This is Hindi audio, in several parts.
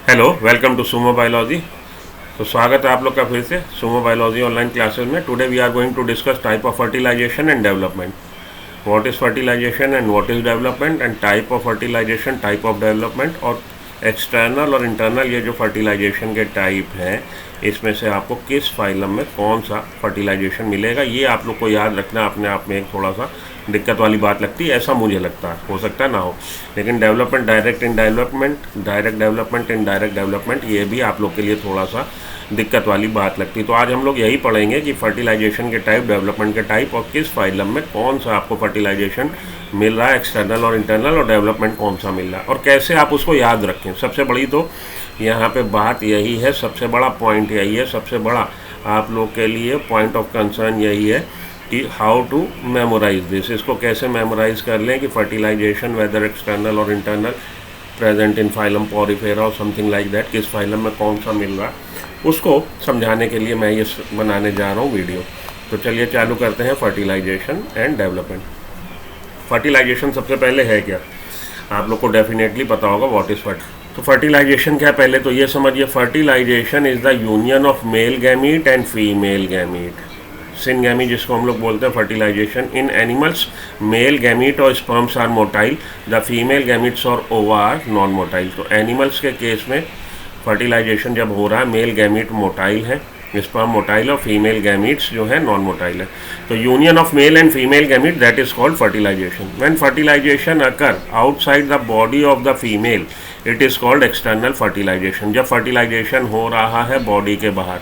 Hello, welcome to Sumo biology. तो स्वागत है आप लोग का फिर से सुमो बायोलॉजी ऑनलाइन क्लासेस में। Today we are going to discuss type of fertilization and development. What is fertilization and what is development and type of fertilization, type of development और एक्सटर्नल और इंटरनल, ये जो फर्टिलाइजेशन के टाइप हैं इसमें से आपको किस फाइलम में कौन सा फर्टिलाइजेशन मिलेगा, ये आप लोग को याद रखना अपने आप में एक थोड़ा सा दिक्कत वाली बात लगती है, ऐसा मुझे लगता है। हो सकता है ना हो, लेकिन development, direct in development, direct development, indirect development, ये भी आप लोग के लिए थोड़ा सा दिक्कत वाली बात लगती है। तो आज हम लोग यही पढ़ेंगे कि फर्टिलाइजेशन के टाइप, डेवलपमेंट के टाइप और किस फाइलम में कौन सा आपको फर्टिलाइजेशन मिल रहा है, एक्सटर्नल और इंटरनल, और डेवलपमेंट कौन सा मिल रहा है और कैसे आप उसको याद रखें। सबसे बड़ी तो यहाँ पे बात यही है, सबसे बड़ा पॉइंट यही है, सबसे बड़ा आप लोग के लिए पॉइंट ऑफ कंसर्न यही है कि हाउ टू मेमोराइज दिस, इसको कैसे मेमोराइज कर लें कि फर्टिलाइजेशन वेदर एक्सटर्नल और internal present in phylum Porifera और समथिंग लाइक दैट, किस फाइलम में कौन सा मिल रहा है, उसको समझाने के लिए मैं ये बनाने जा रहा हूँ वीडियो। तो चलिए चालू करते हैं फर्टिलाइजेशन एंड डेवलपमेंट। फर्टिलाइजेशन सबसे पहले है क्या, आप लोग को डेफिनेटली पता होगा व्हाट इज़ तो फर्टिलाइजेशन क्या है। पहले तो ये समझिए, fertilization is the union of male gamete and female gamete, syngamy जिसको हम लोग बोलते हैं fertilization. In animals male gamete और sperms are motile, the female gametes और ओवा आर नॉन मोटाइल। तो एनिमल्स के केस में फर्टिलाइजेशन जब हो रहा है, मेल गैमीट मोटाइल है, स्पर्म मोटाइल और फीमेल गैमीट्स जो है नॉन मोटाइल है। तो union of male and female gamete, that is called fertilization. When fertilization occur outside the body of the female, it is called external fertilization. जब फर्टिलाइजेशन हो रहा है बॉडी के बाहर,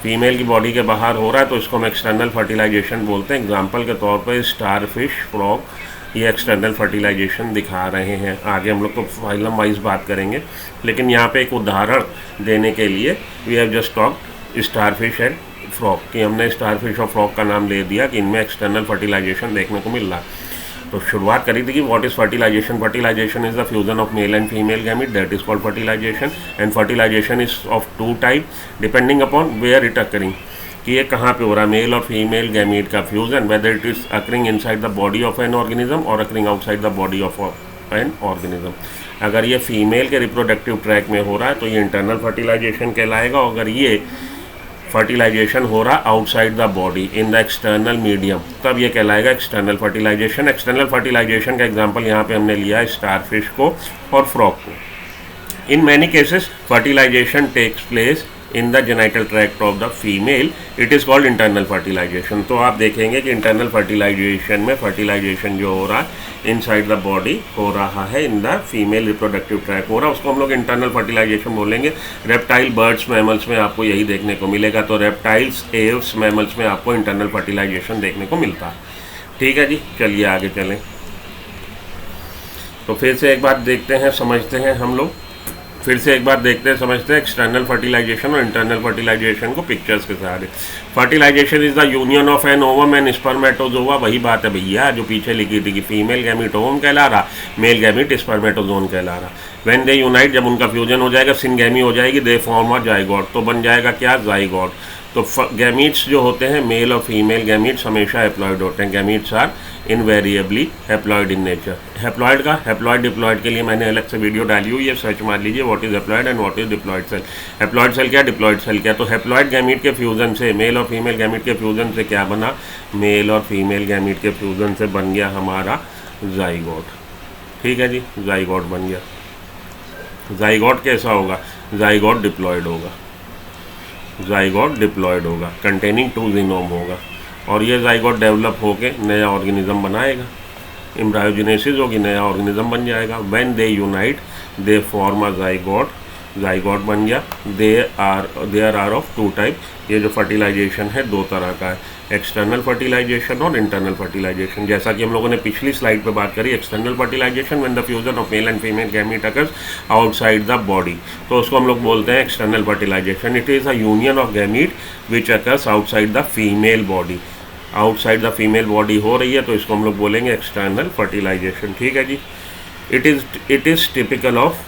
फीमेल की बॉडी के बाहर हो रहा है, तो इसको हम एक्सटर्नल फर्टिलाइजेशन बोलते हैं। एग्जाम्पल के तौर पर स्टारफिश, फ्रॉग, ये एक्सटर्नल फर्टिलाइजेशन दिखा रहे हैं। आगे हम लोग तो फाइलम वाइज बात करेंगे, लेकिन यहाँ पे एक उदाहरण देने के लिए we have just talked starfish and frog, कि हमने स्टारफिश और फ्रॉग का नाम ले दिया कि इनमें एक्सटर्नल फर्टिलाइजेशन देखने को मिल रहा है। तो शुरुआत करी थी कि what is fertilisation. Fertilisation is the fusion of male and female gamete, that is called fertilisation. And fertilisation is of two type depending upon where it occurring, कि ये कहाँ पे हो रहा है, मेल और फीमेल गैमीट का fusion, whether it is occurring inside the body of an organism और occurring outside the body of an organism. अगर ये फीमेल के रिप्रोडक्टिव ट्रैक में हो रहा है तो ये इंटरनल फर्टिलाइजेशन कहलाएगा, और अगर ये फर्टिलाइजेशन हो रहा outside the body in the external medium, तब ये कहलाएगा एक्सटर्नल फर्टिलाइजेशन। एक्सटर्नल फर्टिलाइजेशन का एग्जांपल यहाँ पे हमने लिया है स्टारफिश को और फ्रॉग को। In many cases fertilization takes place in the genital tract of the female, it is called internal fertilization. तो आप देखेंगे कि इंटरनल फर्टिलाइजेशन में फर्टिलाइजेशन जो हो रहा है इनसाइड द बॉडी हो रहा है, इन द फीमेल रिप्रोडक्टिव ट्रैक हो रहा है, उसको हम लोग इंटरनल फर्टिलाइजेशन बोलेंगे। रेप्टाइल, बर्ड्स, मैमल्स में आपको यही देखने को मिलेगा। तो रेप्टाइल्स, एव्स, मैमल्स में आपको इंटरनल फर्टिलाइजेशन देखने को मिलता है। ठीक है जी, चलिए आगे चलें। तो फिर से एक बात देखते हैं, समझते हैं हम लोग, फिर से एक बार देखते हैं, समझते हैं एक्सटर्नल फर्टिलाइजेशन और इंटरनल फर्टिलाइजेशन को पिक्चर्स के सहारे। Fertilization is the union of an ovum and spermatozoa, वही बात है भैया जो पीछे लिखी थी कि फीमेल गैमीट ओवम कहला रहा, मेल गैमीट स्पर्मेटोजोन कहला रहा। व्हेन दे यूनाइट, जब उनका फ्यूजन हो जाएगा, सिनगैमी हो जाएगी, दे फॉर्म अ जाइगोट, तो बन जाएगा क्या, जाइगोट। तो गैमीट्स जो होते हैं, मेल और फीमेल गैमीट्स हमेशा हैप्लॉइड होते हैं। Gametes are invariably haploid in nature. Haploid का, हैप्लॉइड डिप्लॉइड के लिए मैंने अलग से वीडियो डाली हुई है, सर्च मार लीजिए what is haploid and what is diploid cell. Haploid cell क्या, डिप्लॉइड सेल क्या। तो हैप्लॉइड गैमीट के फ्यूजन से, मेल और फीमेल गैमीट के फ्यूजन से क्या बना, मेल और फीमेल गैमीट के फ्यूजन से बन गया हमारा जाइगोट। ठीक है जी, जाइगोट बन गया। जाइगोट कैसा होगा, जाइगोट डिप्लॉइड होगा, जाइगोट डिप्लॉइड होगा, कंटेनिंग टू जीनोम होगा, और ये जाइगोट डेवलप होके नया ऑर्गेनिज्म बनाएगा, एम्ब्रायोजेनेसिस होगी, नया ऑर्गेनिज्म बन जाएगा। When they unite they form a zygote, zygote बन गया। There are of two type, ये जो फर्टिलाइजेशन है दो तरह का है, एक्सटर्नल फर्टिलाइजेशन और इंटरनल फर्टिलाइजेशन। जैसा कि हम लोगों ने पिछली स्लाइड पे बात करी, external fertilization when the fusion of male and female gamete occurs outside the body, तो उसको हम लोग बोलते हैं external fertilization. It is a union of gamete which occurs outside the female body, outside the female body हो रही है तो इसको हम लोग बोलेंगे एक्सटर्नल फर्टिलाइजेशन। ठीक है जी। It is typical of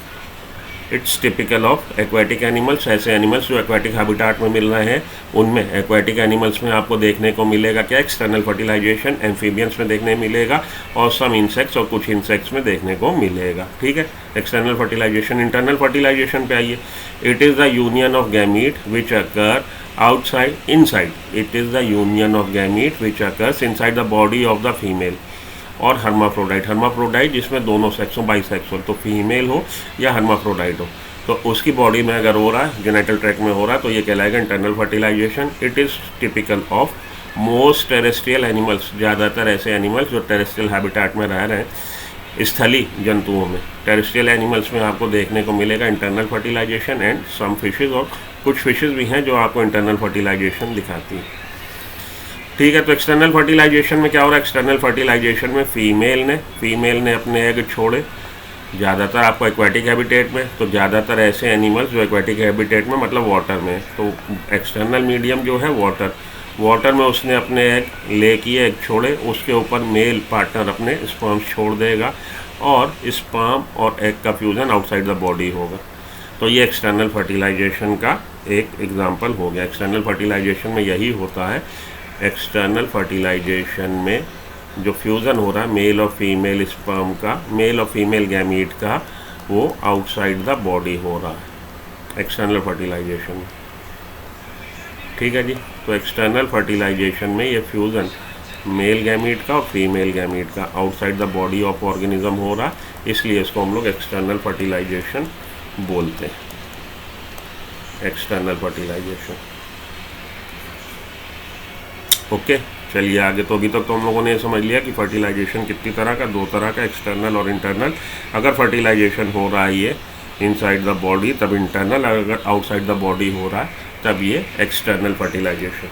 it's typical of aquatic animals. ऐसे एनिमल्स जो एक्वेटिक हैबिटेट में मिल रहे हैं उनमें एक्वेटिक एनिमल्स में आपको देखने को मिलेगा क्या, एक्सटर्नल फर्टिलाइजेशन, एम्फीबियंस में देखने मिलेगा और सम इंसेक्ट्स और कुछ इंसेक्ट्स में देखने को मिलेगा। ठीक है, एक्सटर्नल फर्टिलाइजेशन। इंटरनल फर्टिलाइजेशन पे आइए। It is the union of gamete which occur outside inside, it is the union of gamete which occurs inside the body of the female और hermaphrodite। hermaphrodite जिसमें दोनों सेक्स हो, बाइसेक्सुअल, तो फीमेल हो या hermaphrodite हो, तो उसकी बॉडी में अगर हो रहा है, जेनेटल ट्रैक में हो रहा है, तो ये कहलाएगा internal fertilization. It is typical of most terrestrial animals. ज़्यादातर ऐसे एनिमल्स जो टेरेस्ट्रियल हैबिटेट में रह रहे हैं, स्थली जंतुओं में, टेरेस्ट्रियल एनिमल्स में आपको देखने को मिलेगा internal fertilization and some fishes, और कुछ फिशेज भी हैं जो आपको इंटरनल फर्टिलाइजेशन दिखाती हैं। ठीक है, तो एक्सटर्नल फर्टिलाइजेशन में क्या हो रहा है, एक्सटर्नल फर्टिलाइजेशन में फीमेल ने अपने एग छोड़े, ज़्यादातर आपको एक्वेटिक हैबिटेट में, तो ज़्यादातर ऐसे एनिमल्स जो एक्वेटिक हैबिटेट में मतलब वाटर में, तो एक्सटर्नल मीडियम जो है वाटर में उसने अपने एग ले किए, एग छोड़े, उसके ऊपर मेल पार्टनर अपने स्पर्म छोड़ देगा और स्पर्म और एग का फ्यूज़न आउटसाइड द बॉडी होगा। तो ये एक्सटर्नल फर्टिलाइजेशन का एक एग्जांपल हो गया। एक्सटर्नल फर्टिलाइजेशन में यही होता है, एक्सटर्नल फर्टिलाइजेशन में जो फ्यूज़न हो रहा है मेल और फीमेल स्पर्म का, मेल और फीमेल गैमीट का, वो आउटसाइड द बॉडी हो रहा है एक्सटर्नल फर्टिलाइजेशन में। ठीक है जी, तो एक्सटर्नल फर्टिलाइजेशन में ये फ्यूज़न मेल गैमीट का और फीमेल गैमीट का outside the body of organism हो रहा है, इसलिए इसको हम लोग एक्सटर्नल फर्टिलाइजेशन बोलते हैं, एक्सटर्नल फर्टिलाइजेशन। ओके, चलिए आगे। तो अभी तक तो हम लोगों ने समझ लिया कि फर्टिलाइजेशन कितनी तरह का, दो तरह का, एक्सटर्नल और इंटरनल। अगर फर्टिलाइजेशन हो रहा है ये इनसाइड द बॉडी तब इंटरनल, अगर आउटसाइड द बॉडी हो रहा है तब ये एक्सटर्नल फर्टिलाइजेशन।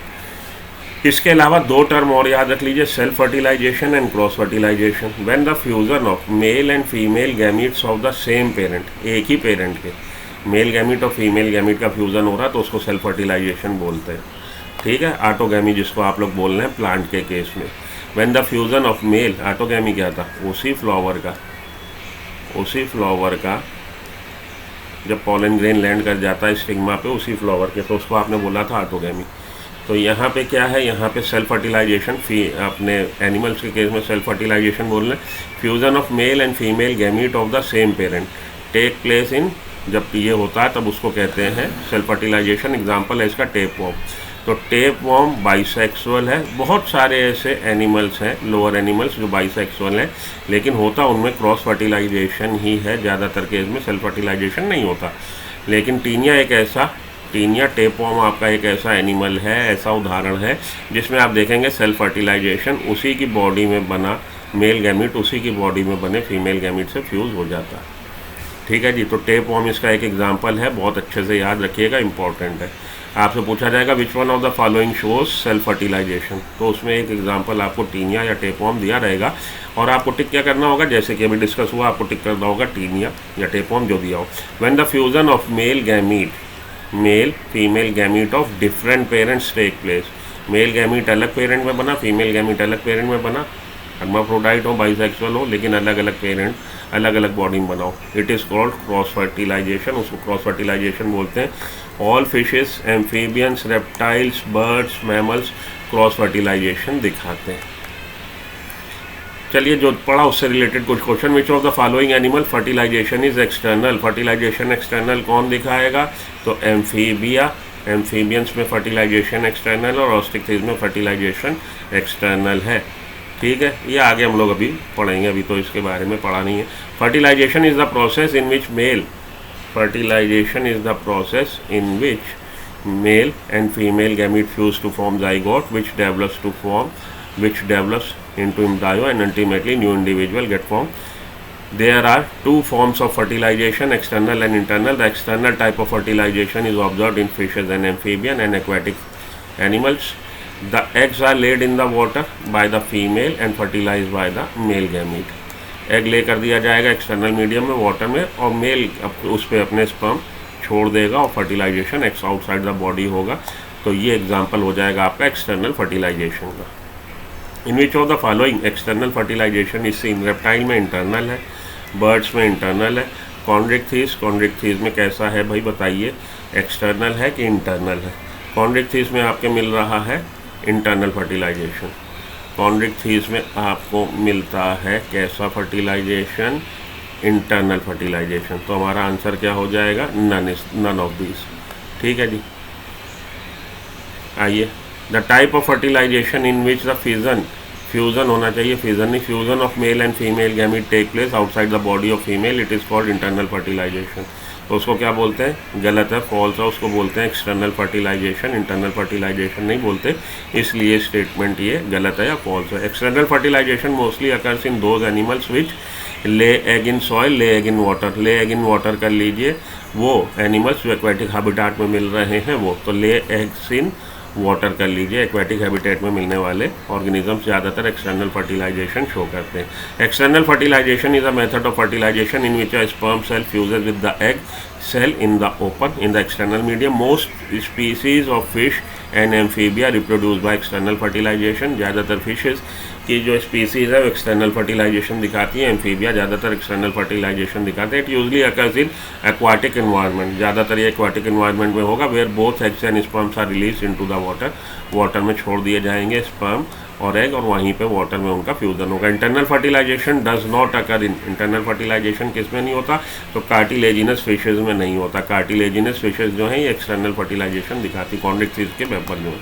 इसके अलावा दो टर्म और याद रख लीजिए, self fertilization and cross fertilization. When the fusion of male and female gametes of the same parent, एक ही पेरेंट के मेल गैमीट और फीमेल गैमीट का फ्यूजन हो रहा है तो उसको सेल्फ फर्टिलाइजेशन बोलते हैं। ठीक है, ऑटोगैमी जिसको आप लोग बोल रहे हैं प्लांट के केस में। When the fusion of mail, autogamy क्या था, उसी फ्लावर का जब पॉलन ग्रेन लैंड कर जाता है स्टिग्मा पे उसी फ्लावर के, तो उसको आपने बोला था ऑटोगैमी। तो यहाँ पे क्या है, यहाँ पे सेल्फ फर्टिलाइजेशन, अपने एनिमल्स के केस में सेल्फ फर्टिलाइजेशन बोल रहे हैं। Fusion of male and female gamete of the same parent take place in, जब ये होता है तब उसको कहते हैं सेल्फ फर्टिलाइजेशन। एग्जाम्पल है इसका टेप वॉर्म। तो टेप वॉर्म बाइसेक्सुअल है। बहुत सारे ऐसे एनिमल्स हैं, लोअर एनिमल्स, जो बाइसेक्सुअल हैं, लेकिन होता उनमें क्रॉस फर्टिलाइजेशन ही है। ज़्यादातर केस में सेल्फ फर्टिलाइजेशन नहीं होता। लेकिन टीनिया टेप वॉर्म आपका एक ऐसा एनिमल है, ऐसा उदाहरण है जिसमें आप देखेंगे सेल्फ फर्टिलाइजेशन, उसी की बॉडी में बना मेल गैमीट उसी की बॉडी में बने फीमेल गैमीट से फ्यूज़ हो जाता है। ठीक है जी, तो टेप वॉर्म इसका एक एग्जाम्पल है, बहुत अच्छे से याद रखिएगा, इंपॉर्टेंट है। आपसे पूछा जाएगा which one of the following shows self fertilization, तो उसमें एक एग्जांपल आपको टीनिया या टेपवॉर्म दिया रहेगा और आपको टिक क्या करना होगा, जैसे कि अभी डिस्कस हुआ, आपको टिक करना होगा टीनिया या टेपवॉर्म जो दिया हो। When the fusion of male female gamete of different parents take place, male gamete अलग पेरेंट में बना, फीमेल गैमीट अलग पेरेंट में बना, हर्माफ्रोडाइट हो, बाइसेक्सुअल हो, लेकिन अलग अलग पेरेंट अलग अलग बॉडी में बनाओ, it is called cross fertilization, उसको क्रॉस फर्टिलाइजेशन बोलते हैं। All fishes, amphibians, reptiles, birds, mammals cross fertilization दिखाते हैं। चलिए जो पढ़ा उससे रिलेटेड कुछ question, which of the following animal fertilization is external, fertilization external कौन दिखाएगा, तो एम्फीबियंस में फर्टिलाइजेशन एक्सटर्नल और ऑस्ट्रिक्स में फर्टिलाइजेशन एक्सटर्नल है। ठीक है, ये आगे हम लोग अभी पढ़ेंगे, अभी तो इसके बारे में पढ़ा नहीं है। Fertilization is the process in which male, fertilization is the process in which male and female gamete fuse to form zygote which develops into embryo and ultimately new individual get formed. There are two forms of fertilization, external and internal. The external type of fertilization is observed in fishes and amphibian and aquatic animals. The eggs are laid in the water by the female and fertilized by the male gamete. Egg ले कर दिया जाएगा एक्सटर्नल मीडियम में, वाटर में, और मेल उस पर अपने स्पर्म छोड़ देगा और fertilization ex outside the body होगा। तो ये एग्जांपल हो जाएगा आपका एक्सटर्नल फर्टिलाइजेशन का। In which of the following external fertilisation इस इन रेप्टाइल में इंटरनल है, बर्ड्स में इंटरनल है, कॉन्ड्रिक्थिस में कैसा है भाई बताइए, एक्सटर्नल है कि इंटरनल है? कॉन्ड्रिक्थिस में आपके मिल रहा है इंटरनल फर्टिलाइजेशन। कॉन्ड्रिक्थिस में आपको मिलता है कैसा फर्टिलाइजेशन? Internal fertilization. तो हमारा आंसर क्या हो जाएगा? None of this. ठीक है जी। आइए, the type of fertilization in which the fusion होना चाहिए, फ्यूज़न नहीं, fusion of male and female gamete take place outside the body of female, it is called internal fertilization. तो उसको क्या बोलते हैं? गलत है, फॉल्स है, उसको बोलते हैं एक्सटर्नल फर्टिलाइजेशन, इंटरनल फर्टिलाइजेशन नहीं बोलते, इसलिए स्टेटमेंट ये गलत है या फॉल्स है। External fertilization mostly occurs in those animals which lay egg in soil, lay egg in water. Lay egg in water कर लीजिए, वो एनिमल्स जो एक्वेटिक हैबिटेट में मिल रहे हैं वो, तो ले एग्स इन वाटर कर लीजिए। एक्वेटिक हैबिटेट में मिलने वाले ऑर्गेनिज्म ज़्यादातर एक्सटर्नल फर्टिलाइजेशन शो करते हैं। External fertilization is a method of fertilization in which a sperm cell fuses with the egg cell in the open in the external medium. Most species of fish and amphibia reproduce by external fertilization. ज़्यादातर फिशेस की जो स्पीसीज़ है वो एक्सटर्नल फर्टिलाइजेशन दिखाती है, एम्फीबिया ज़्यादातर एक्सटर्नल फर्टिलाइजेशन दिखाते हैं। It usually occurs in aquatic environment, ज़्यादातर ये एक्वाटिक एनवायरनमेंट में होगा, where both eggs and sperms are release into the water. Water में छोड़ दिए जाएंगे स्पर्म और एग, और वहीं पे वाटर में उनका फ्यूजन होगा। Internal fertilization does not occur in, internal fertilization किस में नहीं होता? तो कार्टिलेजिनस फिशेज में नहीं होता। कार्टिलेजिनस फिशेज जो हैं ये एक्सटर्नल फर्टिलाइजेशन दिखाती, कॉन्ड्रिक्थिस के पेपर में।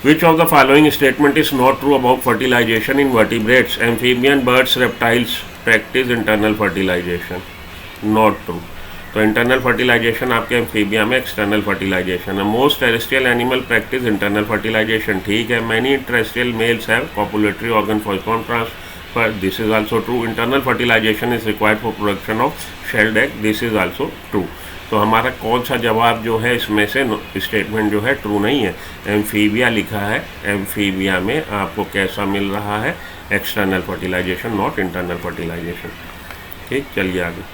Which of the following statement is not true about fertilization in vertebrates? Amphibian, birds, reptiles practice internal fertilization. Not true. तो इंटरनल फर्टिलाइजेशन आपके एम्फीबिया में एक्सटर्नल फर्टिलाइजेशन है। Most terrestrial animal practice internal fertilization, ठीक है। Many terrestrial males have copulatory organ for sperm transfer, this is also true. Internal fertilization is required for production of shelled egg, this is also true. तो हमारा कौन सा जवाब जो है इसमें से स्टेटमेंट जो है ट्रू नहीं है? एम्फीबिया लिखा है, एम्फीबिया में आपको कैसा मिल रहा है? External fertilization, not internal fertilization. ठीक, चलिए आगे।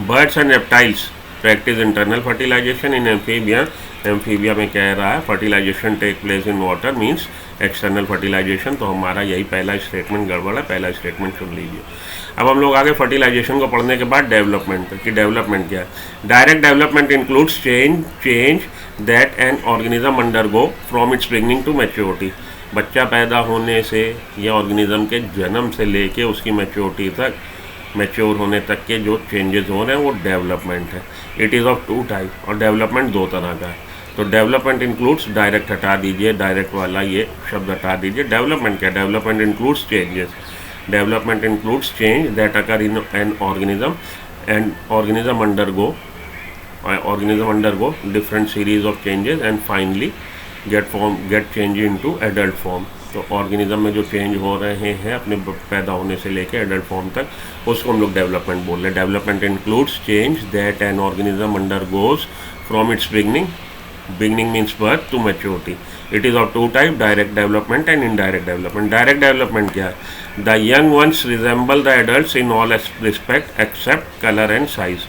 Birds and reptiles practice internal fertilization in amphibia. Amphibia में कह रहा है fertilization take place in water means external fertilization. तो हमारा यही पहला स्टेटमेंट गड़बड़ है, पहला स्टेटमेंट सुन लीजिए। अब हम लोग आगे फर्टिलाइजेशन को पढ़ने के बाद डेवलपमेंट पर, कि डेवलपमेंट क्या है। Direct development includes change that an organism undergo from its beginning to maturity. बच्चा पैदा होने से या ऑर्गेनिज्म के जन्म से लेके उसकी मैच्योरिटी तक, मैच्योर होने तक के जो चेंजेस हो रहे हैं वो डेवलपमेंट है। It is of two type, और डेवलपमेंट दो तरह का है। तो डेवलपमेंट इंक्लूड्स, डायरेक्ट हटा दीजिए, डायरेक्ट वाला ये शब्द हटा दीजिए। डेवलपमेंट क्या? Development includes changes. Development includes change that occur in an organism and organism undergo different series of changes and finally get change into adult form. तो ऑर्गेनिज्म में जो चेंज हो रहे हैं अपने पैदा होने से लेके एडल्ट फॉर्म तक, उसको हम लोग डेवलपमेंट बोल रहे हैं। Development includes change that an organism undergoes from its beginning means birth to maturity. It is of two type, direct development and indirect development. Direct development क्या है? The young ones resemble the adults in all respect except color and size.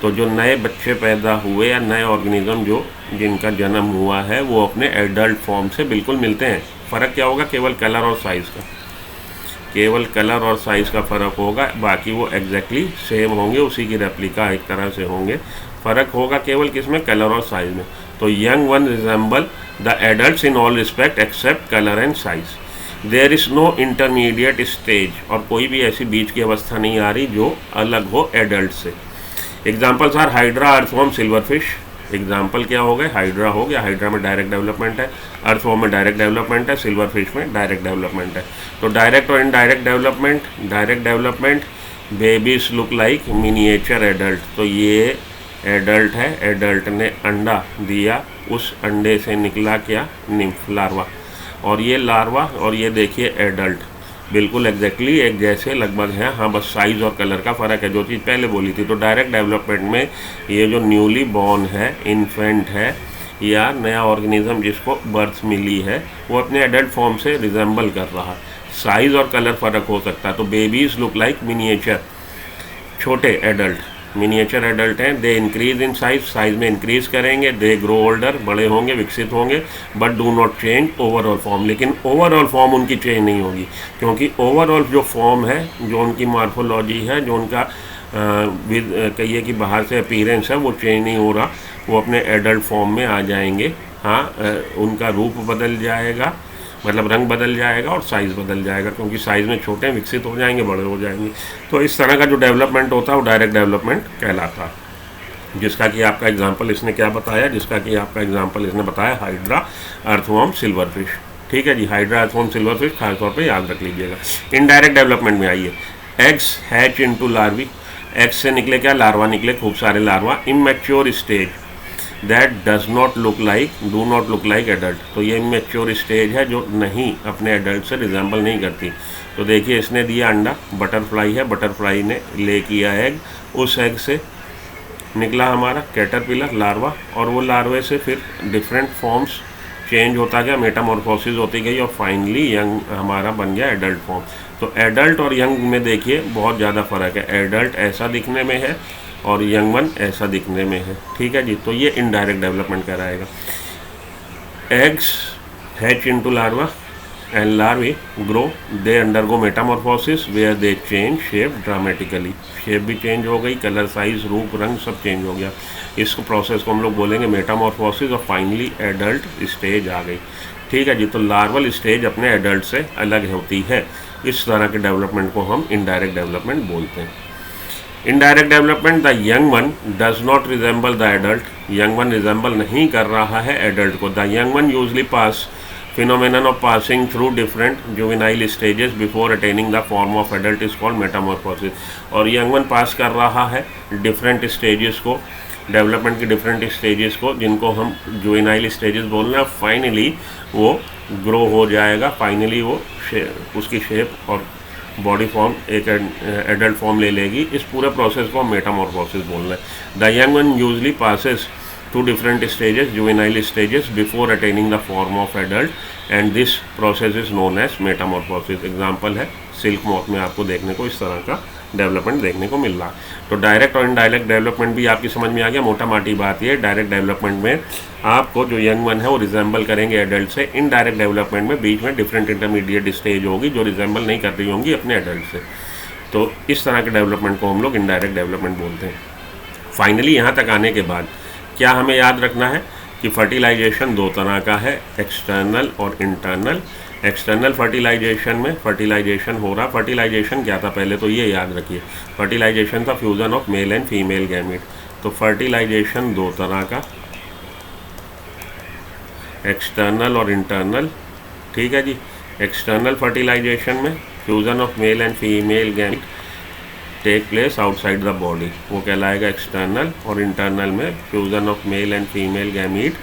तो जो नए बच्चे पैदा हुए या नए ऑर्गेनिज्म जो जिनका जन्म हुआ है वो अपने एडल्ट फॉर्म से बिल्कुल मिलते हैं। फ़र्क क्या होगा? केवल कलर और साइज़ का, केवल कलर और साइज़ का फ़र्क होगा, बाकी वो एग्जैक्टली सेम होंगे, उसी की रेप्लिका एक तरह से होंगे। फ़र्क होगा केवल किसमें? कलर और साइज़ में। तो young one resemble the adults in all respect except colour and size. There is no intermediate stage, और कोई भी ऐसी बीच की अवस्था नहीं आ रही जो अलग हो एडल्ट से। Examples are hydra, earthworm, silver fish. Example क्या हो गए? हाइड्रा हो गया, हाइड्रा में डायरेक्ट डेवलपमेंट है, अर्थवॉर्म में डायरेक्ट डेवलपमेंट है, सिल्वर फिश में डायरेक्ट डेवलपमेंट है। तो डायरेक्ट और indirect development, direct development, babies look like miniature adult. तो ये एडल्ट है, एडल्ट ने अंडा दिया, उस अंडे से निकला क्या? Nymph, larva. और ये लार्वा और ये देखिए एडल्ट, बिल्कुल एग्जैक्टली एक जैसे लगभग है। हाँ, बस साइज़ और कलर का फ़र्क है, जो चीज़ पहले बोली थी। तो डायरेक्ट डेवलपमेंट में ये जो न्यूली बॉर्न है, इन्फेंट है या नया ऑर्गेनिज्म जिसको बर्थ मिली है, वो अपने एडल्ट फॉर्म से रिजेंबल कर रहा। साइज़ और कलर फ़र्क हो सकता है। तो बेबीज़ लुक लाइक मिनिएचर, छोटे एडल्ट, मिनिएचर एडल्ट हैं। They increase in size, size में इंक्रीज करेंगे। दे ग्रो ओल्डर, बड़े होंगे, विकसित होंगे। But do not change overall form, लेकिन ओवरऑल फॉर्म उनकी चेंज नहीं होगी, क्योंकि ओवरऑल जो फॉर्म है, जो उनकी मॉर्फोलॉजी है, जो उनका विद कहिए कि बाहर से अपीयरेंस है वो चेंज नहीं हो रहा, वो अपने एडल्ट फॉर्म में आ जाएंगे। हाँ, उनका रूप बदल जाएगा, मतलब रंग बदल जाएगा और साइज़ बदल जाएगा, क्योंकि साइज़ में छोटे हैं, विकसित हो जाएंगे, बड़े हो जाएंगे। तो इस तरह का जो डेवलपमेंट होता है वो डायरेक्ट डेवलपमेंट कहलाता है। जिसका कि आपका एग्जांपल इसने क्या बताया, जिसका कि आपका एग्जांपल इसने बताया हाइड्रा, अर्थवर्म, सिल्वरफिश। ठीक है जी, हाइड्रा, अर्थवर्म, सिल्वरफिश खासतौर पे याद रख लीजिएगा। इनडायरेक्ट डेवलपमेंट में आइए, eggs hatch into larvae, eggs से निकले क्या, लार्वा निकले, खूब सारे larva. Immature stage that does not look like, do not look like adult. तो ये इमैच्योर स्टेज है जो नहीं अपने एडल्ट से रिजेंबल नहीं करती। तो देखिए इसने दिया अंडा, बटरफ्लाई है, बटरफ्लाई ने ले किया एग, उस एग से निकला हमारा कैटरपिलर, लार्वा, और वो लार्वे से फिर डिफरेंट फॉर्म्स चेंज होता गया, मेटामॉर्फोसिस होती गई, और फाइनली यंग हमारा बन गया एडल्ट फॉर्म। तो एडल्ट और यंग में देखिए बहुत ज़्यादा फ़र्क है, एडल्ट ऐसा दिखने में है और यंग वन ऐसा दिखने में है। ठीक है जी, तो ये इनडायरेक्ट डेवलपमेंट कराएगा। Eggs hatch into larva and larvae grow, they undergo metamorphosis where they change shape dramatically. Shape भी चेंज हो गई, कलर, साइज, रूप, रंग सब चेंज हो गया। इस प्रोसेस को हम लोग बोलेंगे मेटामॉर्फोसिस, और फाइनली एडल्ट स्टेज आ गई। ठीक है जी, तो लार्वल स्टेज अपने एडल्ट से अलग होती है। इस तरह के डेवलपमेंट को हम इनडायरेक्ट डेवलपमेंट बोलते हैं। Indirect development, the young one does not resemble the adult, young one resemble नहीं कर रहा है एडल्ट को। The young one usually pass phenomenon of passing through different juvenile stages before attaining the form of adult is called metamorphosis। और यंग वन पास कर रहा है डिफरेंट स्टेजेस को, डेवलपमेंट के डिफरेंट स्टेजेस को, जिनको हम जुवेनाइल स्टेजेस बोल रहे हैं। फाइनली वो ग्रो हो जाएगा, फाइनली वो उसकी शेप और बॉडी फॉर्म एक एडल्ट फॉर्म ले लेगी। इस पूरे प्रोसेस को हम मेटामॉर्फोसिस बोल रहे हैं। The young one usually passes two different stages, juvenile stages, before attaining the form of adult, and this process is known as metamorphosis। Example है सिल्क मॉथ में आपको देखने को इस तरह का डेवलपमेंट देखने को मिल रहा है। तो डायरेक्ट और इनडायरेक्ट डेवलपमेंट भी आपकी समझ में आ गया। मोटा माटी बात ये, डायरेक्ट डेवलपमेंट में आपको जो यंग वन है वो रिजेंबल करेंगे एडल्ट से। इनडायरेक्ट डेवलपमेंट में बीच में डिफरेंट इंटरमीडिएट स्टेज होगी जो रिजेंबल नहीं कर रही होंगी अपने एडल्ट से। तो इस तरह के डेवलपमेंट को हम लोग इनडायरेक्ट डेवलपमेंट बोलते हैं। फाइनली यहाँ तक आने के बाद क्या हमें याद रखना है कि फर्टिलाइजेशन दो तरह का है, एक्सटर्नल और इंटरनल। एक्सटर्नल फर्टिलाइजेशन में फर्टिलाइजेशन हो रहा, फर्टिलाइजेशन क्या था पहले तो ये याद रखिए, फर्टिलाइजेशन था fusion of male and female gamete. तो फर्टिलाइजेशन दो तरह का, एक्सटर्नल और इंटरनल। ठीक है जी, एक्सटर्नल फर्टिलाइजेशन में fusion of male and female gamete take place outside the body, वो कहलाएगा एक्सटर्नल। और इंटरनल में fusion of male and female gamete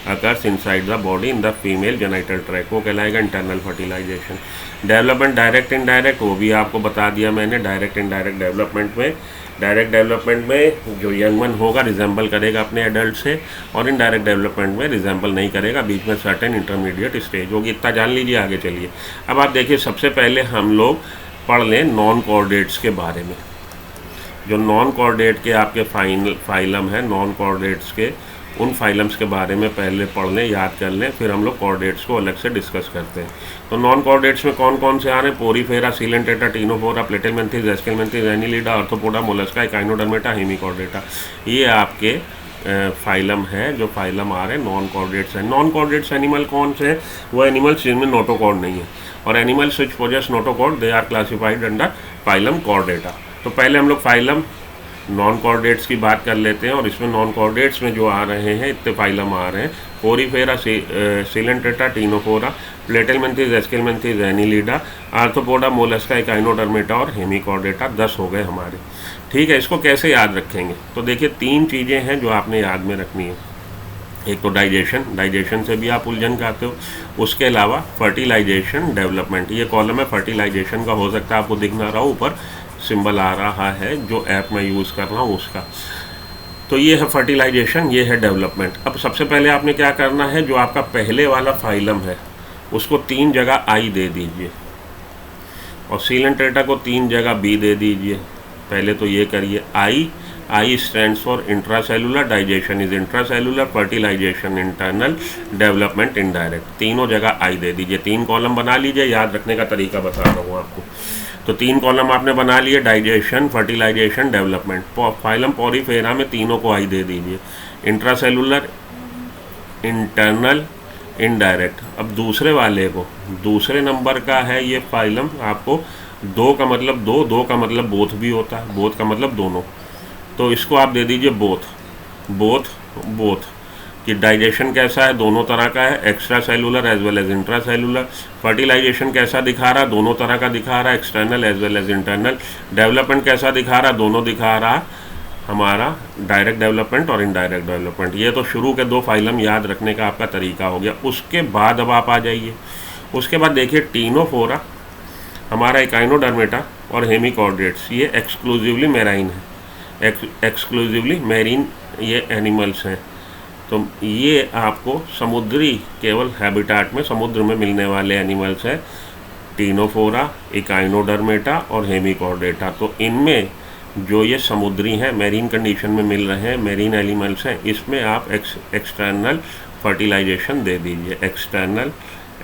occurs inside the body in the female genital tract, वो कहलाएगा internal fertilization. Development direct indirect, वो भी आपको बता दिया मैंने। डायरेक्ट इनडायरेक्ट डेवलपमेंट में, डायरेक्ट डेवलपमेंट में जो यंग वन होगा रिजेंबल करेगा अपने एडल्ट से, और इनडायरेक्ट डेवलपमेंट में रिजेंबल नहीं करेगा, बीच में सर्टेन इंटरमीडिएट स्टेज होगी। इतना जान लीजिए, आगे चलिए। अब आप देखिए, सबसे पहले हम लोग पढ़ लें नॉन कॉर्डेट्स के बारे में। जो नॉन कॉर्डेट के आपके फाइलम है, नॉन कॉर्डेट्स के उन फाइलम्स के बारे में पहले पढ़ लें, याद कर लें, फिर हम लोग कॉर्डेट्स को अलग से डिस्कस करते हैं। तो नॉन कॉर्डेट्स में कौन कौन से आ रहे हैं? Porifera, Coelenterata, Ctenophora, Platyhelminthes, Aschelminthes, Annelida, Arthropoda, Mollusca, Echinodermata, Hemichordata. ये आपके फाइलम है, जो फाइलम आ रहे हैं नॉन कॉर्डेट्स हैं। नॉन कॉर्डेट्स एनिमल कौन से हैं? वो एनिमल्स जिनमें नोटोकॉर्ड नहीं है, और animals which possess notochord they are classified under phylum chordata. तो पहले हम लोग फाइलम नॉन कॉर्डेट्स की बात कर लेते हैं, और इसमें नॉन कॉर्डेट्स में जो आ रहे हैं इतने फाइलम आ रहे हैं, Porifera, Coelenterata, Ctenophora, Platyhelminthes, Aschelminthes, Annelida, Arthropoda, Mollusca, Echinodermata और हेमिकॉर्डेटा। 10 हो गए हमारे। ठीक है, इसको कैसे याद रखेंगे? तो देखिए, 3 चीज़ें हैं जो आपने याद में रखनी है। एक तो डाइजेशन, डाइजेशन से भी आप उलझन खाते हो। उसके अलावा फर्टिलाइजेशन, डेवलपमेंट। ये कॉलम है फर्टिलाइजेशन का, हो सकता है आपको दिख ना रहा हो, ऊपर सिंबल आ रहा है जो ऐप में यूज़ कर रहा हूँ उसका। तो ये है फर्टिलाइजेशन, ये है डेवलपमेंट। अब सबसे पहले आपने क्या करना है, जो आपका पहले वाला फाइलम है उसको 3 जगह आई दे दीजिए, और सीलेंटेटा को 3 जगह बी दे दीजिए। पहले तो ये करिए। I stands for intracellular, digestion is intracellular, fertilization internal, development indirect. तीनों जगह आई दे दीजिए। 3 कॉलम बना लीजिए। याद रखने का तरीका बता रहा हूँ आपको। तो 3 कॉलम आपने बना लिए, digestion, fertilization, development. Phylum porifera में तीनों को आई दे दीजिए, इंट्रासेलुलर, इंटरनल, इनडायरेक्ट। अब दूसरे वाले को, दूसरे नंबर का है ये फाइलम, आपको 2 का मतलब 2 का मतलब बोथ भी होता है, बोथ का मतलब दोनों, तो इसको आप दे दीजिए बोथ कि डाइजेशन कैसा है, दोनों तरह का है, extra cellular as well as intra cellular. Fertilization कैसा दिखा रहा, दोनों तरह का दिखा रहा है, external as well as internal. Development कैसा दिखा रहा, दोनों दिखा रहा हमारा, डायरेक्ट डेवलपमेंट और इनडायरेक्ट डेवलपमेंट। ये तो शुरू के 2 फाइलम याद रखने का आपका तरीका हो गया। उसके बाद अब आप आ जाइए, उसके बाद देखिए टीनोफोरा, हमारा इकाइनोडर्मेटा और हेमिकॉर्डेट्स, ये एक्सक्लूसिवली मेराइन है, एक्सक्लूसिवली मेरीन ये एनिमल्स हैं। तो ये आपको समुद्री केवल हैबिटाट में, समुद्र में मिलने वाले एनिमल्स हैं, टीनोफोरा, इकाइनोडर्मेटा और हेमिकॉर्डेटा। तो इनमें जो ये समुद्री हैं, मेरीन कंडीशन में मिल रहे हैं, मेरीन एनिमल्स हैं, इसमें आप एक्सटर्नल फर्टिलाइजेशन दे दीजिए, एक्सटर्नल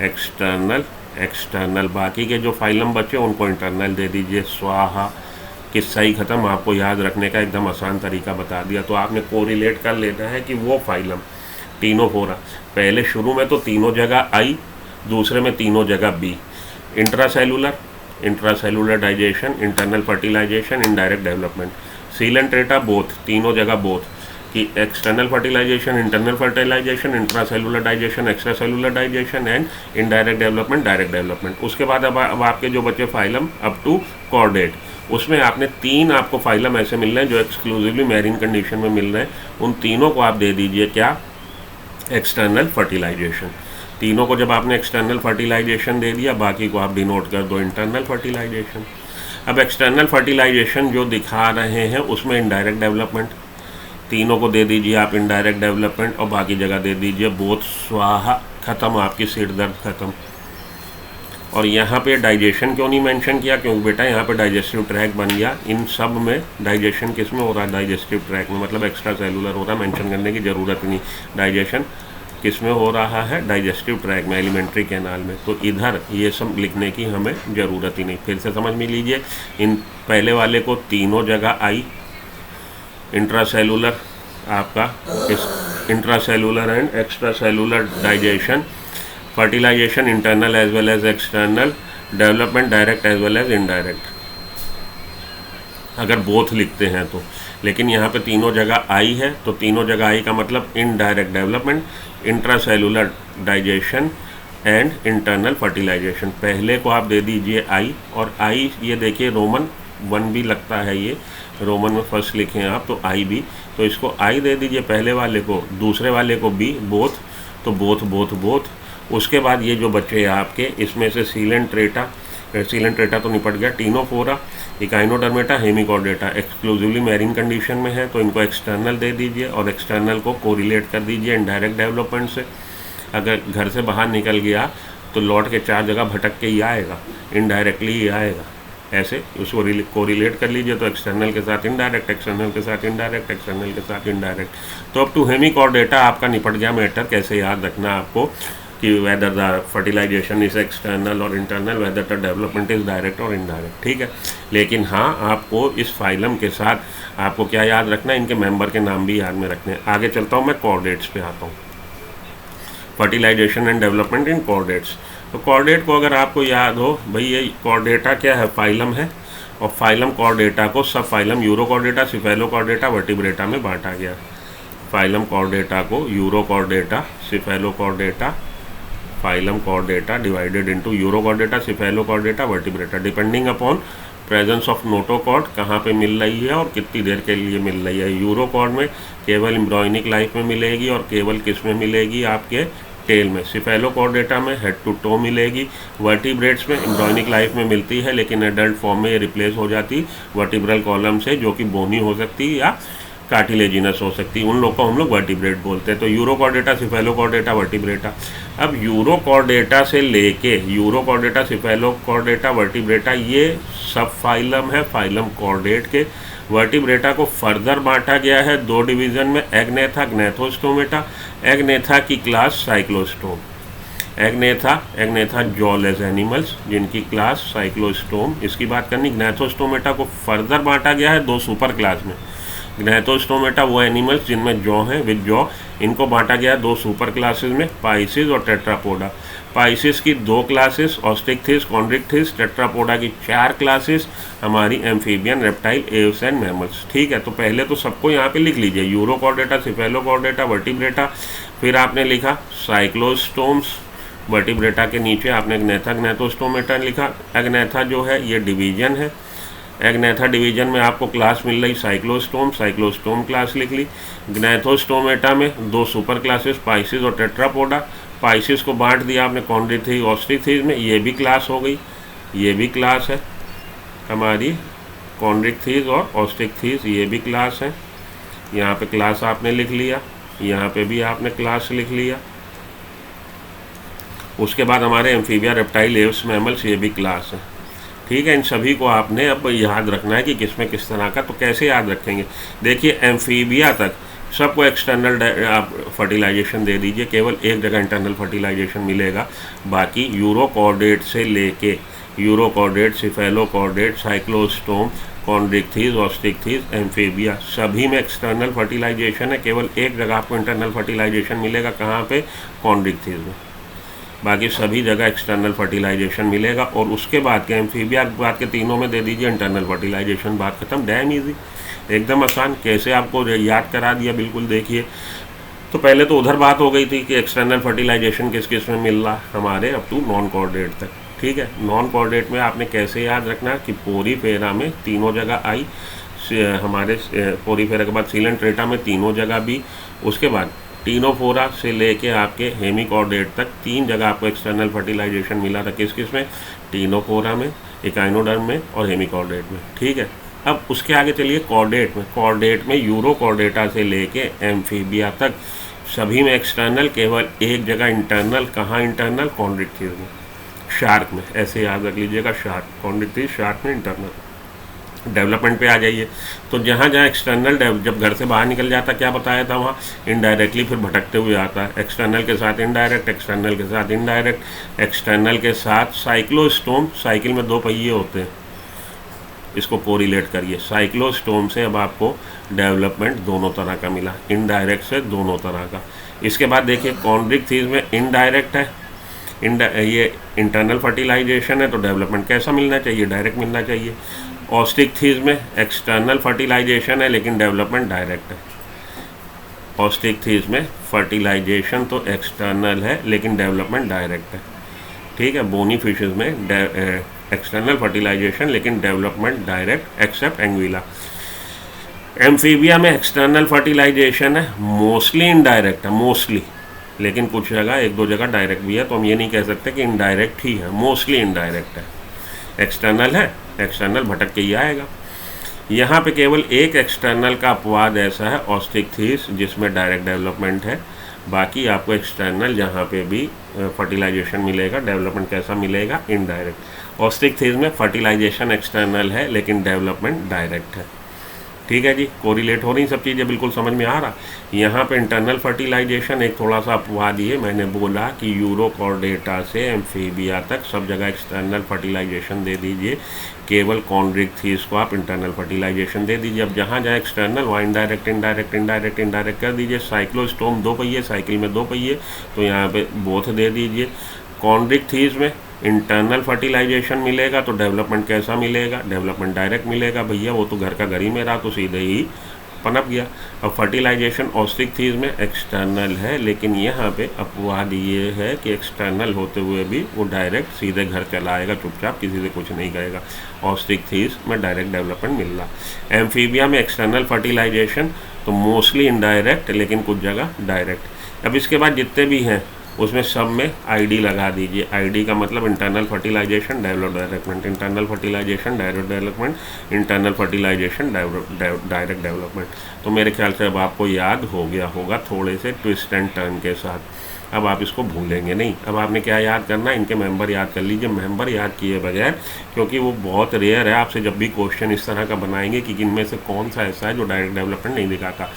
एक्सटर्नल एक्सटर्नल। बाकी के जो फाइलम बचे उनको इंटरनल दे दीजिए। स्वाहा, किस्सा ही ख़त्म। आपको याद रखने का एकदम आसान तरीका बता दिया। तो आपने कोरिलेट कर लेना है कि वो फाइलम टीनोफोरा, पहले शुरू में तो तीनों जगह आई, दूसरे में तीनों जगह B, intracellular digestion, internal fertilization, indirect development. Coelenterata both, तीनों जगह बोथ, कि external fertilization, internal fertilization, intracellular digestion, extra cellular digestion and indirect development, direct development. उसके बाद अब आपके जो बचे फाइलम अप टू कॉर्डेट, उसमें आपने 3 आपको फाइलम ऐसे मिल रहे हैं जो एक्सक्लूसिवली मैरीन कंडीशन में मिल रहे हैं। उन तीनों को आप दे दीजिए क्या, एक्सटर्नल फर्टिलाइजेशन। तीनों को जब आपने एक्सटर्नल फर्टिलाइजेशन दे दिया, बाकी को आप डिनोट कर दो इंटरनल फर्टिलाइजेशन। अब एक्सटर्नल फर्टिलाइजेशन जो दिखा रहे हैं उसमें इनडायरेक्ट डेवलपमेंट, तीनों को दे दीजिए आप इनडायरेक्ट डेवलपमेंट, और बाकी जगह दे दीजिए बोथ। स्वाहा, ख़त्म, आपकी सिर दर्द ख़त्म। और यहाँ पे डाइजेशन क्यों नहीं मेंशन किया, क्योंकि बेटा यहाँ पे डाइजेस्टिव ट्रैक बन गया। इन सब में डाइजेशन किस में हो रहा है, डाइजेस्टिव ट्रैक में, मतलब एक्स्ट्रा सेलुलर हो रहा है, मेंशन करने की ज़रूरत नहीं। डाइजेशन किस में हो रहा है, डाइजेस्टिव ट्रैक में, एलिमेंट्री कैनाल में। तो इधर ये सब लिखने की हमें ज़रूरत ही नहीं। फिर से समझ में लीजिए, इन पहले वाले को तीनों जगह आई, इंट्रासेलुलर आपका इस intracellular and extra cellular digestion, fertilization internal as well as external, development direct as well as indirect, अगर बोथ लिखते हैं तो। लेकिन यहाँ पे तीनों जगह आई है, तो तीनों जगह आई का मतलब indirect development, intracellular digestion and internal fertilization. पहले को आप दे दीजिए आई, और आई ये देखिए रोमन 1 भी लगता है, ये रोमन में फर्स्ट लिखें आप, तो आई भी, तो इसको आई दे दीजिए पहले वाले को, दूसरे वाले को बी, बोथ, तो बोथ बोथ बोथ। उसके बाद ये जो बचे आपके, इसमें से सीलेंट्रेटा तो निपट गया, Ctenophora, Echinodermata, Hemichordata exclusively marine condition में है, तो इनको एक्सटर्नल दे दीजिए, और एक्सटर्नल को कोरिलेट कर दीजिए इनडायरेक्ट डेवलपमेंट से। अगर घर से बाहर निकल गया तो लौट के 4 जगह भटक के ही आएगा, इनडायरेक्टली ही आएगा। ऐसे उसको कोरिलेट कर लीजिए, तो एक्सटर्नल के साथ इनडायरेक्ट, एक्सटर्नल के साथ इनडायरेक्ट, एक्सटर्नल के साथ इनडायरेक्ट। तो अब टू हेमिकॉर्डेटा आपका निपट गया मैटर। कैसे याद रखना आपको कि whether the fertilisation is external और internal, whether the development is direct और इनडायरेक्ट, ठीक है। लेकिन हाँ, आपको इस फाइलम के साथ आपको क्या याद रखना है, इनके मेंबर के नाम भी याद में रखने हैं। आगे चलता हूँ, मैं कॉर्डेट्स पे आता हूँ, fertilization and development in chordates. तो कॉर्डेट को अगर आपको याद हो, भाई ये कॉर्डेटा क्या है, फाइलम है, और फाइलम कॉर्डेटा को सब फाइलम यूरोकॉर्डेटा, सिफेलोकॉर्डेटा, वर्टिब्रेटा में बांटा गया। फाइलम कॉर्डेटा को urochordata, cephalochordata, phylum Chordata divided into urochordata, cephalochordata, vertebrata, depending upon presence of notochord कहाँ पे मिल रही है और कितनी देर के लिए मिल रही है। यूरोकॉर्ड में केवल एम्ब्रॉयनिक लाइफ में मिलेगी, और केवल किस में मिलेगी, आपके टेल में। सिफेलोकॉर्डेटा में हेड टू टो मिलेगी। वर्टिब्रेट्स में एम्ब्रॉयनिक लाइफ में मिलती है, लेकिन एडल्ट फॉर्म में ये रिप्लेस हो जाती वर्टिब्रल कॉलम से, जो कि बोनी हो सकती है या कार्टिलेजिनस हो सकती है। उन लोग को हम लोग वर्टिब्रेट बोलते हैं। तो यूरोकॉर्डेटा, सिफेलोकॉर्डेटा, वर्टिब्रेटा। अब यूरोकॉर्डेटा से लेके यूरोकॉर्डेटा, सिफेलोकॉर्डेटा, वर्टिब्रेटा, ये सब फाइलम है फाइलम कॉर्डेट के। वर्टिब्रेटा को फर्दर बांटा गया है 2 डिवीज़न में, एग्नेथा, ग्नेथोस्टोमेटा। एग्नेथा की class cyclostome, Agnatha jawless animals जिनकी क्लास साइक्लोस्टोम, इसकी बात करनी। ग्नैथोस्टोमेटा को फर्दर बांटा गया है 2 सुपर क्लास में। ग्नैथोस्टोमेटा वो एनिमल्स जिनमें जॉ हैं, विद जॉ, इनको बांटा गया है 2 सुपर क्लासेस में, पाइसिस और टेट्रापोडा। पाइसिस की 2 क्लासेस, ऑस्टिकथिस, कॉन्ड्रिक्थिस। टेट्रापोडा की 4 क्लासेस, हमारी amphibian, reptile, Aves and mammals. ठीक है, तो पहले तो सबको यहाँ पे लिख लीजिए, यूरोकॉर्डेटा, सिफेलोकॉर्डेटा, वर्टिब्रेटा। फिर आपने लिखा साइक्लोस्टोम्स, वर्टिब्रेटा के नीचे आपने एग्नेथा, ग्नैथोस्टोमेटा लिखा। एग्नेथा जो है ये डिवीजन है, एग्नेथा डिवीजन में आपको क्लास मिल रही साइक्लोस्टोम, साइक्लोस्टोम क्लास लिख ली। ग्नैथोस्टोमेटा में 2 सुपर क्लासेस, पाइसिस और टेट्रापोडा। पाइसिस को बांट दिया आपने कॉन्ड्रिक्थिस, ऑस्ट्रिक्थिस में, ये भी क्लास हो गई, ये भी क्लास है हमारी कॉन्ड्रिक्थिस और ऑस्ट्रिक्थिस, ये भी क्लास है। यहाँ पे क्लास आपने लिख लिया, यहाँ पे भी आपने क्लास लिख लिया। उसके बाद हमारे एम्फीबिया, रेप्टाइल, एव्स, मैमल्स, ये भी क्लास है। ठीक है, इन सभी को आपने अब याद रखना है कि किसमें किस तरह का। तो कैसे याद रखेंगे, देखिए एम्फीबिया तक सबको एक्सटर्नल आप फर्टिलाइजेशन दे दीजिए, केवल एक जगह इंटरनल फर्टिलाइजेशन मिलेगा। बाकी यूरोकॉर्डेट से लेके urochordate, cephalochordate, cyclostome, chondrichthyes, osteichthyes, amphibia, सभी में एक्सटर्नल फर्टिलाइजेशन है। केवल एक जगह आपको इंटरनल फर्टिलाइजेशन मिलेगा, कहाँ पे, कॉन्ड्रिक्थिस में। बाकी सभी जगह एक्सटर्नल फर्टिलाइजेशन मिलेगा। और उसके बाद के एम्फीबिया के बाद के तीनों में दे दीजिए इंटरनल फर्टिलाइजेशन, बात खत्म। डैम इजी, एकदम आसान। कैसे आपको याद करा दिया, बिल्कुल देखिए। तो पहले तो उधर बात हो गई थी कि एक्सटर्नल फर्टिलाइजेशन किस किस में मिल रहा हमारे अप टू नॉन कोऑर्डिनेट तक। ठीक है, नॉन कोऑर्डिनेट में आपने कैसे याद रखना कि पोरीफेरा में तीनों जगह आई, हमारे पोरीफेरा के बाद सीलेंट्रेटा में तीनों जगह भी। उसके बाद टीनोफोरा से लेके आपके हेमिकॉर्डेट तक 3 जगह आपको एक्सटर्नल फर्टिलाइजेशन मिला था। किस किस में, टीनोफोरा में, इकाइनोडर्म में और हेमिकॉर्डेट में। ठीक है, अब उसके आगे चलिए कॉर्डेट में। कॉर्डेट में यूरोकॉर्डेटा से लेके एम्फीबिया तक सभी में एक्सटर्नल, केवल एक जगह इंटरनल। कहाँ इंटरनल, कॉन्ड्रिक्थिस में, शार्क में। ऐसे याद रख लीजिएगा, शार्क, कॉन्ड्रिक्थिस, शार्क में इंटरनल। डेवलपमेंट पे आ जाइए, तो जहाँ जहाँ एक्सटर्नल जब घर से बाहर निकल जाता, क्या बताया था वहाँ, इनडायरेक्टली फिर भटकते हुए आता है। एक्सटर्नल के साथ इनडायरेक्ट, एक्सटर्नल के साथ इनडायरेक्ट, एक्सटर्नल के साथ साइक्लोस्टोम। साइकिल में 2 पहिए होते हैं, इसको कोरिलेट करिए। साइक्लोस्टोम से अब आपको डेवलपमेंट दोनों तरह का मिला, इनडायरेक्ट से दोनों तरह का। इसके बाद देखिए कॉन्ड्रिक्थिस में इनडायरेक्ट है, ये इंटरनल फर्टिलाइजेशन है, तो डेवलपमेंट कैसा मिलना चाहिए, डायरेक्ट मिलना चाहिए। ऑस्टिकथिस में एक्सटर्नल फर्टिलाइजेशन है लेकिन डेवलपमेंट डायरेक्ट है। ऑस्टिकथिस में फर्टिलाइजेशन तो एक्सटर्नल है लेकिन डेवलपमेंट डायरेक्ट है। ठीक है, बोनी फिशेस में एक्सटर्नल फर्टिलाइजेशन लेकिन development direct, except Anguilla. Amphibia में एक्सटर्नल फर्टिलाइजेशन है, मोस्टली इनडायरेक्ट है, मोस्टली, लेकिन कुछ जगह 1-2 जगह डायरेक्ट भी है, तो हम ये नहीं कह सकते कि इनडायरेक्ट ही है, मोस्टली इनडायरेक्ट है। एक्सटर्नल है, एक्सटर्नल भटक के ही आएगा। यहाँ पे केवल एक एक्सटर्नल का अपवाद ऐसा है, ऑस्टिकथिस, जिसमें डायरेक्ट डेवलपमेंट है। बाकी आपको एक्सटर्नल जहाँ पे भी फर्टिलाइजेशन मिलेगा, डेवलपमेंट कैसा मिलेगा, इनडायरेक्ट। ऑस्टिकथिस में फर्टिलाइजेशन एक्सटर्नल है लेकिन डेवलपमेंट डायरेक्ट है। ठीक है जी, कोरिलेट हो रही सब चीज़ें, बिल्कुल समझ में आ रहा। यहाँ पे इंटरनल फर्टिलाइजेशन एक थोड़ा सा अपवाद ये मैंने बोला कि यूरोकॉर्डेटा से एम्फीबिया तक सब जगह एक्सटर्नल फर्टिलाइजेशन दे दीजिए, केवल कॉन्ड्रिक्थिस को आप इंटरनल फर्टिलाइजेशन दे दीजिए। अब जहाँ जहाँ एक्सटर्नल वहाँ इनडायरेक्ट, इनडायरेक्ट, इनडायरेक्ट, इनडायरेक्ट कर दीजिए। साइक्लोस्टोम 2 पहिए, साइकिल में 2 पहिए, तो यहाँ पे बोथ दे दीजिए। कॉन्ड्रिक्थिस में इंटरनल फर्टिलाइजेशन मिलेगा तो डेवलपमेंट कैसा मिलेगा, डेवलपमेंट डायरेक्ट मिलेगा। भैया वो तो घर का घर ही में रहा तो सीधे ही पनप गया। अब फर्टिलाइजेशन ऑस्टिकथिस में एक्सटर्नल है लेकिन यहाँ पे अपवाद ये है कि एक्सटर्नल होते हुए भी वो डायरेक्ट सीधे घर चला आएगा, चुपचाप, किसी से कुछ नहीं करेगा। ऑस्टिकथिस में डायरेक्ट डेवलपमेंट मिल रहा। एम्फीबिया में एक्सटर्नल फर्टिलाइजेशन तो मोस्टली इनडायरेक्ट लेकिन कुछ जगह डायरेक्ट। अब इसके बाद जितने भी हैं उसमें सब में आईडी लगा दीजिए। आईडी का मतलब internal fertilization, develop development, internal fertilization, direct development, internal fertilization, direct development. तो मेरे ख्याल से अब आपको याद हो गया होगा, थोड़े से ट्विस्ट एंड टर्न के साथ। अब आप इसको भूलेंगे नहीं। अब आपने क्या याद करना है, इनके मेंबर याद कर लीजिए। मेंबर याद किए बगैर, क्योंकि वो बहुत रेयर है, आपसे जब भी क्वेश्चन इस तरह का बनाएंगे कि इनमें से कौन सा ऐसा है जो डायरेक्ट डेवलपमेंट नहीं दिखाता।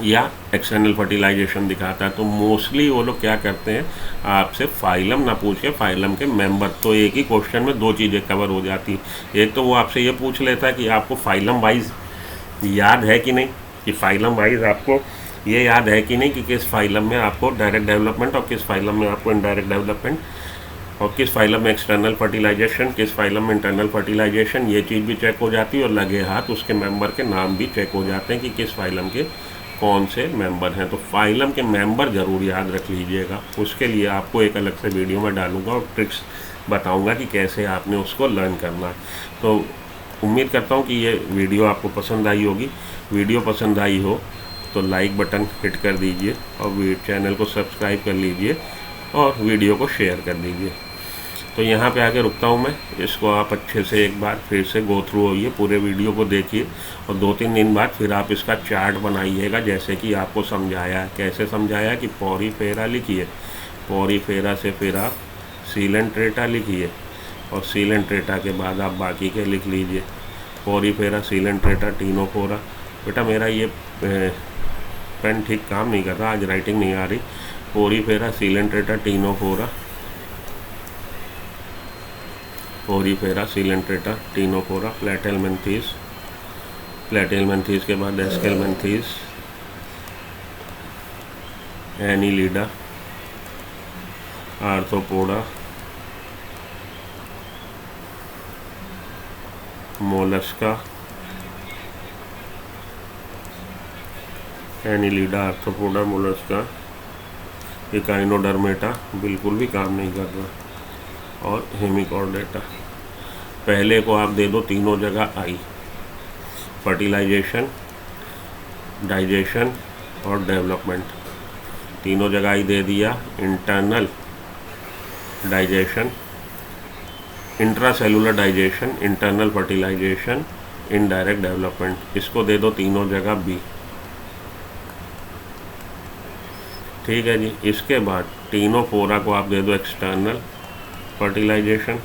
या एक्सटर्नल फर्टिलाइजेशन दिखाता है। तो मोस्टली वो लोग क्या करते हैं, आपसे फाइलम ना पूछ के फाइलम के मेंबर, तो एक ही क्वेश्चन में दो चीज़ें कवर हो जाती है। एक तो वो आपसे ये पूछ लेता है कि आपको फाइलम वाइज याद है कि नहीं, कि फाइलम वाइज आपको ये याद है कि नहीं कि किस फाइलम में आपको डायरेक्ट डेवलपमेंट और किस फाइलम में आपको इनडायरेक्ट डेवलपमेंट, और किस फाइलम में एक्सटर्नल फर्टिलाइजेशन, किस फाइलम में इंटरनल फर्टिलाइजेशन, ये चीज़ भी चेक हो जाती है। और लगे हाथ उसके मेंबर के नाम भी चेक हो जाते हैं कि किस फाइलम के कौन से मेंबर हैं। तो फाइलम के मेंबर ज़रूर याद रख लीजिएगा। उसके लिए आपको एक अलग से वीडियो में डालूंगा और ट्रिक्स बताऊंगा कि कैसे आपने उसको लर्न करना है। तो उम्मीद करता हूं कि ये वीडियो आपको पसंद आई होगी। वीडियो पसंद आई हो तो लाइक बटन हिट कर दीजिए और चैनल को सब्सक्राइब कर लीजिए और वीडियो को शेयर कर दीजिए। तो यहाँ पे आके रुकता हूँ मैं। इसको आप अच्छे से एक बार फिर से गो थ्रू होइए, पूरे वीडियो को देखिए और 2-3 दिन बाद फिर आप इसका चार्ट बनाइएगा जैसे कि आपको समझाया है। कैसे समझाया कि पॉरीफेरा लिखिए, पॉरीफेरा से फिर आप सीलेंट्रेटा लिखिए और सीलेंट्रेटा के बाद आप बाकी के लिख लीजिए। Porifera, coelenterata, Ctenophora. बेटा मेरा ये पेन ठीक काम नहीं कर रहा, आज राइटिंग नहीं आ रही। Porifera, coelenterata, ctenophora, porifera, coelenterata, ctenophora, platyhelminthes, platyhelminthes के बाद aschelminthes, annelida, arthropoda, mollusca, annelida, arthropoda, mollusca, echinodermata बिल्कुल भी काम नहीं कर रहा, और हेमिकॉर्डेटा। पहले को आप दे दो तीनों जगह आई, फर्टिलाइजेशन, डाइजेशन और डेवलपमेंट, तीनों जगह आई दे दिया। Internal digestion, intracellular digestion, internal fertilization, indirect development, इसको दे दो तीनों जगह बी। ठीक है जी। इसके बाद टीनोफोरा को आप दे दो एक्सटर्नल फर्टिलाइजेशन,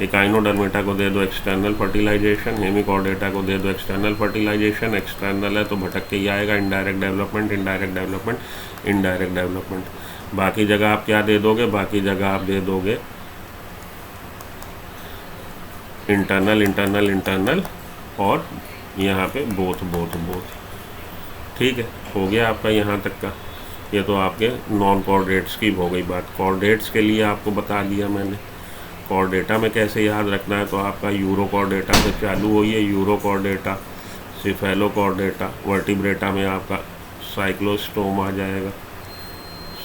इकाइनोडर्मेटा को दे दो एक्सटर्नल फर्टिलाइजेशन, हेमिकॉर्डेटा को दे दो एक्सटर्नल फर्टिलाइजेशन। एक्सटर्नल है तो भटक के ही आएगा, indirect development, indirect development, indirect development. बाकी जगह आप क्या दे दोगे, बाकी जगह आप दे दोगे इंटरनल, इंटरनल, इंटरनल और यहाँ पे बोथ, बोथ, बोथ। ठीक है, हो गया आपका यहाँ तक का। ये तो आपके नॉन कोऑर्डिनेट्स की हो गई बात। कोऑर्डिनेट्स के लिए आपको बता दिया मैंने। कोऑर्डिनेटा में कैसे याद रखना है, तो आपका यूरो कोऑर्डिनेटा से चालू हुई है, यूरो कोऑर्डिनेटा, सिफेलो कोऑर्डिनेटा। वर्टिब्रेटा में आपका साइक्लोस्टोम आ जाएगा,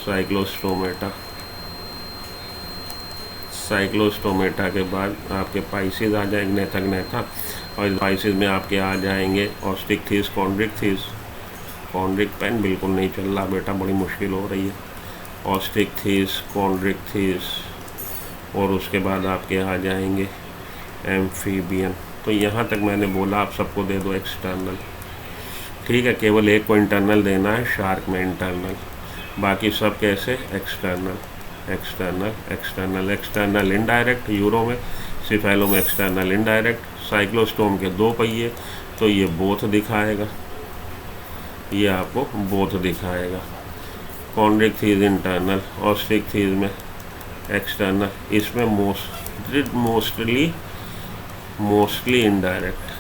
साइक्लोस्टोमेटा। साइक्लोस्टोमेटा के बाद आपके पाइसिस आ जाएंगे, नेथगनेथा, और पाइसिस में आपके आ जाएंगे ऑस्टिकथीस, कॉन्ड्रिकथीस। कॉन्ड्रिक पेन बिल्कुल नहीं चल रहा बेटा, बड़ी मुश्किल हो रही है। ऑस्टिकथीस, कॉन्ड्रिकथीस, और उसके बाद आपके आ जाएंगे एम्फीबियन। तो यहाँ तक मैंने बोला, आप सबको दे दो एक्सटर्नल। ठीक है, केवल एक को इंटरनल देना है, शार्क में इंटरनल, बाकी सब कैसे external, external, external, external indirect. Euro में, सिफेलो में एक्सटर्नल इनडायरेक्ट। साइक्लोस्टोम के 2 पहिए, तो ये बोथ दिखाएगा, ये आपको बोथ दिखाएगा। कॉन्ड्रिकथीस इंटरनल, ऑस्टिकथीस में एक्सटर्नल, इसमें मोस्टली इनडायरेक्ट।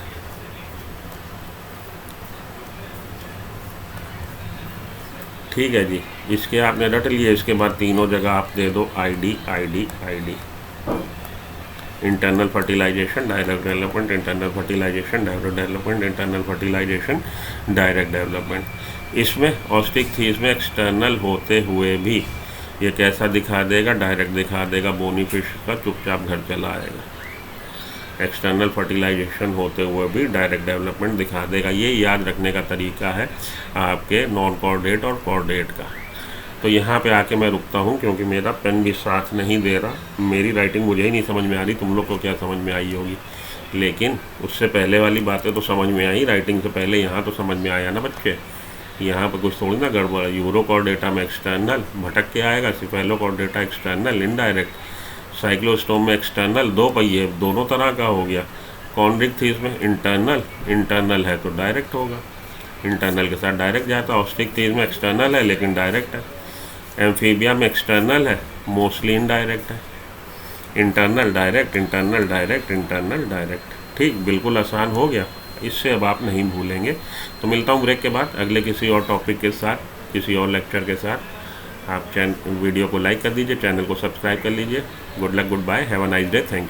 ठीक है जी, इसके आपने रट लिए। इसके बाद तीनों जगह आप दे दो ID, ID, ID. Internal fertilization, direct development, internal fertilization, direct development, internal fertilization, direct development. इसमें ऑस्टिकथीस में एक्सटर्नल होते हुए भी ये कैसा दिखा देगा, डायरेक्ट दिखा देगा, बोनी फिश का चुपचाप घर चला आएगा। एक्सटर्नल फर्टिलाइजेशन होते हुए भी डायरेक्ट डेवलपमेंट दिखा देगा। ये याद रखने का तरीका है आपके नॉन कोऑर्डिनेट और कोऑर्डिनेट का। तो यहाँ पे आके मैं रुकता हूँ क्योंकि मेरा पेन भी साथ नहीं दे रहा। मेरी राइटिंग मुझे ही नहीं समझ में आ रही, तुम लोग को क्या समझ में आई होगी, लेकिन उससे पहले वाली बातें तो समझ में आई। राइटिंग से पहले यहाँ तो समझ में आया ना बच्चे, यहाँ पे कुछ थोड़ी ना गड़बड़ है। यूरो कोऑर्डिनेटा में एक्सटर्नल भटक के आएगा, सिफेलो कोऑर्डिनेटा एक्सटर्नल इनडायरेक्ट, साइक्लोस्टोम में एक्सटर्नल 2 पहिए दोनों तरह का हो गया। कॉन्ड्रिकथीस में इंटरनल, इंटरनल है तो डायरेक्ट होगा। इंटरनल के साथ डायरेक्ट जाता है। ऑस्ट्रिक तेज में एक्सटर्नल है लेकिन डायरेक्ट है। एम्फीबिया में एक्सटर्नल है, मोस्टली इनडायरेक्ट है। Internal direct, internal direct, internal direct. ठीक, बिल्कुल आसान हो गया, इससे अब आप नहीं भूलेंगे। तो मिलता हूँ ब्रेक के बाद अगले किसी और टॉपिक के साथ, किसी और लेक्चर के साथ। आप वीडियो को लाइक कर दीजिए, चैनल को सब्सक्राइब कर लीजिए। Good luck, goodbye, have a nice day, thank you.